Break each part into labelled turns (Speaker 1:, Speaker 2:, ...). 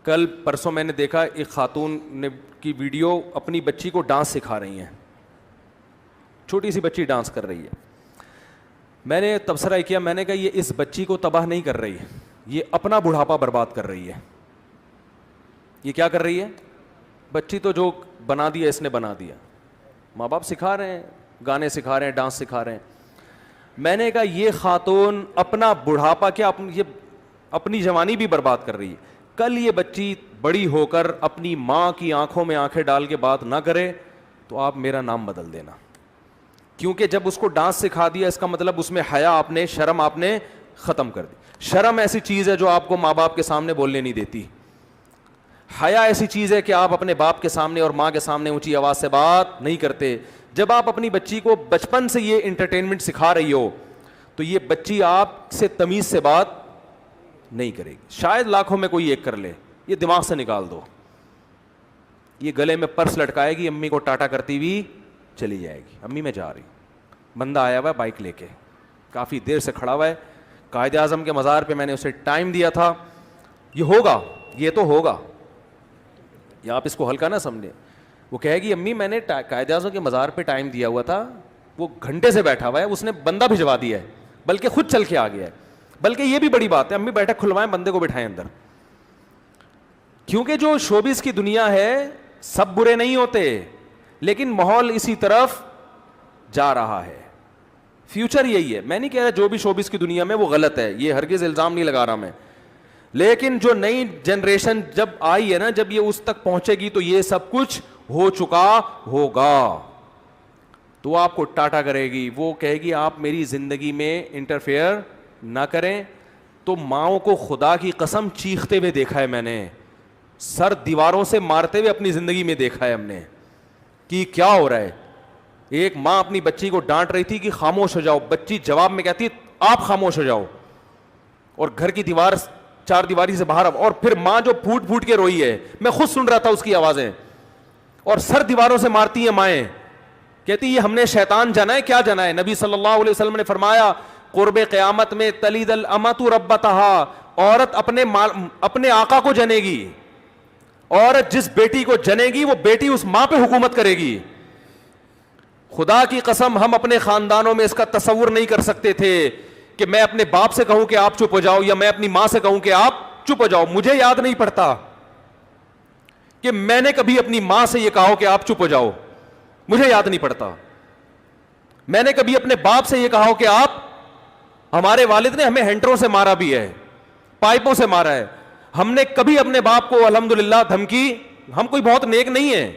Speaker 1: کل پرسوں میں نے دیکھا ایک خاتون نے کی ویڈیو اپنی بچی کو ڈانس سکھا رہی ہیں, چھوٹی سی بچی ڈانس کر رہی ہے. میں نے تبصرہ کیا, میں نے کہا یہ اس بچی کو تباہ نہیں کر رہی, یہ اپنا بڑھاپا برباد کر رہی ہے. یہ کیا کر رہی ہے؟ بچی تو جو بنا دیا اس نے بنا دیا. ماں باپ سکھا رہے ہیں, گانے سکھا رہے ہیں, ڈانس سکھا رہے ہیں. میں نے کہا یہ خاتون اپنا بڑھاپا کیا یہ اپنی جوانی بھی برباد کر رہی ہے. کل یہ بچی بڑی ہو کر اپنی ماں کی آنکھوں میں آنکھیں ڈال کے بات نہ کرے تو آپ میرا نام بدل دینا, کیونکہ جب اس کو ڈانس سکھا دیا اس کا مطلب اس میں حیا آپ نے, شرم آپ نے ختم کر دی. شرم ایسی چیز ہے جو آپ کو ماں باپ کے سامنے بولنے نہیں دیتی. حیا ایسی چیز ہے کہ آپ اپنے باپ کے سامنے اور ماں کے سامنے اونچی آواز سے بات نہیں کرتے. جب آپ اپنی بچی کو بچپن سے یہ انٹرٹینمنٹ سکھا رہی ہو تو یہ بچی آپ سے تمیز سے بات نہیں کرے گی. شاید لاکھوں میں کوئی ایک کر لے, یہ دماغ سے نکال دو. یہ گلے میں پرس لٹکائے گی, امی کو ٹاٹا کرتی ہوئی چلی جائے گی, امی میں جا رہی. بندہ آیا ہوا ہے بائک لے کے, کافی دیر سے کھڑا ہوا ہے. قائد اعظم کے مزار پہ میں نے اسے ٹائم دیا تھا, یہ ہوگا, یہ تو ہوگا, یا آپ اس کو ہلکا نہ سمجھیں. وہ کہے گی امی میں نے قائد اعظم کے مزار پہ ٹائم دیا ہوا تھا, وہ گھنٹے سے بیٹھا ہوا ہے, اس نے بندہ بھجوا دیا ہے, بلکہ خود چل کے آ گیا ہے. بلکہ یہ بھی بڑی بات ہے, امی بیٹھک کھلوائیں, بندے کو بٹھائیں اندر. کیونکہ جو شوبز کی دنیا ہے سب برے نہیں ہوتے, لیکن ماحول اسی طرف جا رہا ہے. فیوچر یہی ہے. میں نہیں کہہ رہا جو بھی شوبز کی دنیا میں وہ غلط ہے, یہ ہرگز الزام نہیں لگا رہا میں, لیکن جو نئی جنریشن جب آئی ہے نا, جب یہ اس تک پہنچے گی تو یہ سب کچھ ہو چکا ہوگا, تو آپ کو ٹاٹا کرے گی. وہ کہے گی آپ میری زندگی میں انٹرفیئر نہ کریں. تو ماؤں کو خدا کی قسم چیختے ہوئے دیکھا ہے میں نے, سر دیواروں سے مارتے ہوئے اپنی زندگی میں دیکھا ہے ہم نے کہ کیا ہو رہا ہے. ایک ماں اپنی بچی کو ڈانٹ رہی تھی کہ خاموش ہو جاؤ, بچی جواب میں کہتی آپ خاموش ہو جاؤ, اور گھر کی دیوار چار دیواری سے باہر, اور پھر ماں جو پھوٹ پھوٹ کے روئی ہے, میں خود سن رہا تھا اس کی آوازیں, اور سر دیواروں سے مارتی ہیں مائیں, کہتی یہ ہم نے شیطان جنا ہے, کیا جنا ہے. نبی صلی اللہ علیہ وسلم نے فرمایا قرب قیامت میں تلید الامۃ ربتہا, عورت اپنے آقا کو جنے گی. عورت جس بیٹی کو جنے گی وہ بیٹی اس ماں پہ حکومت کرے گی. خدا کی قسم ہم اپنے خاندانوں میں اس کا تصور نہیں کر سکتے تھے کہ میں اپنے باپ سے کہوں کہ آپ چپ ہو جاؤ, یا میں اپنی ماں سے کہوں کہ آپ چپ ہو جاؤ. مجھے یاد نہیں پڑتا کہ میں نے کبھی اپنی ماں سے یہ کہا کہ آپ چپ ہو جاؤ, مجھے یاد نہیں پڑتا. میں نے کبھی اپنے باپ سے یہ کہا کہ آپ, ہمارے والد نے ہمیں ہینٹروں سے مارا بھی ہے, پائپوں سے مارا ہے, ہم نے کبھی اپنے باپ کو الحمدللہ دھمکی, ہم کوئی بہت نیک نہیں ہے,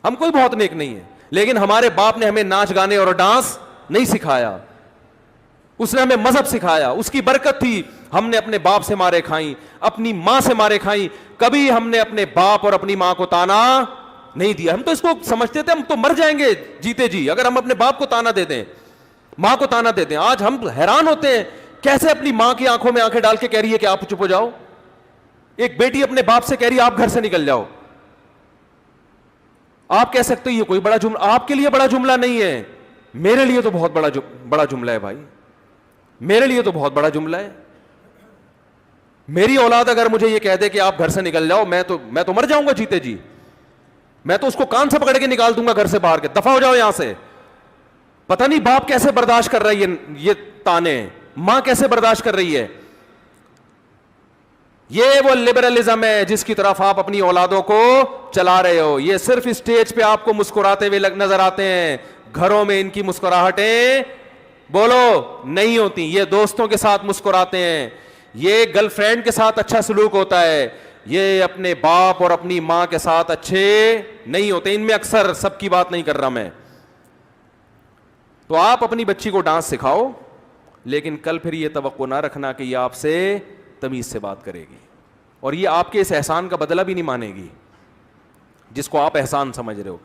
Speaker 1: ہم کوئی بہت نیک نہیں ہے, لیکن ہمارے باپ نے ہمیں ناچ گانے اور ڈانس نہیں سکھایا, اس نے ہمیں مذہب سکھایا, اس کی برکت تھی. ہم نے اپنے باپ سے مارے کھائیں, اپنی ماں سے مارے کھائیں, کبھی ہم نے اپنے باپ اور اپنی ماں کو تانا نہیں دیا. ہم تو اس کو سمجھتے تھے ہم تو مر جائیں گے جیتے جی اگر ہم اپنے باپ کو تانا دے دیں, ماں کو تانا دیتے ہیں. آج ہم حیران ہوتے ہیں کیسے اپنی ماں کی آنکھوں میں آنکھیں ڈال کے کہہ رہی ہے کہ آپ چپ ہو جاؤ. ایک بیٹی اپنے باپ سے کہہ رہی ہے آپ گھر سے نکل جاؤ. آپ کہہ سکتے یہ کوئی بڑا جملہ, آپ کے لیے بڑا جملہ نہیں ہے, میرے لیے تو بہت بڑا جملہ ہے بھائی, میرے لیے تو بہت بڑا جملہ ہے. میری اولاد اگر مجھے یہ کہہ دے کہ آپ گھر سے نکل جاؤ, میں تو مر جاؤں گا جیتے جی. میں تو اس کو کان سے پکڑ کے نکال دوں گا گھر سے باہر کے, دفع ہو جاؤ یہاں سے. پتہ نہیں باپ کیسے برداشت کر رہا ہے یہ تانے, ماں کیسے برداشت کر رہی ہے. یہ وہ لبرلزم ہے جس کی طرف آپ اپنی اولادوں کو چلا رہے ہو. یہ صرف اسٹیج پہ آپ کو مسکراتے ہوئے نظر آتے ہیں, گھروں میں ان کی مسکراہٹیں بولو نہیں ہوتی. یہ دوستوں کے ساتھ مسکراتے ہیں, یہ گرل فرینڈ کے ساتھ اچھا سلوک ہوتا ہے, یہ اپنے باپ اور اپنی ماں کے ساتھ اچھے نہیں ہوتے. ان میں اکثر سب کی بات نہیں کر رہا میں. تو آپ اپنی بچی کو ڈانس سکھاؤ, لیکن کل پھر یہ توقع نہ رکھنا کہ یہ آپ سے تمیز سے بات کرے گی, اور یہ آپ کے اس احسان کا بدلہ بھی نہیں مانے گی جس کو آپ احسان سمجھ رہے ہو.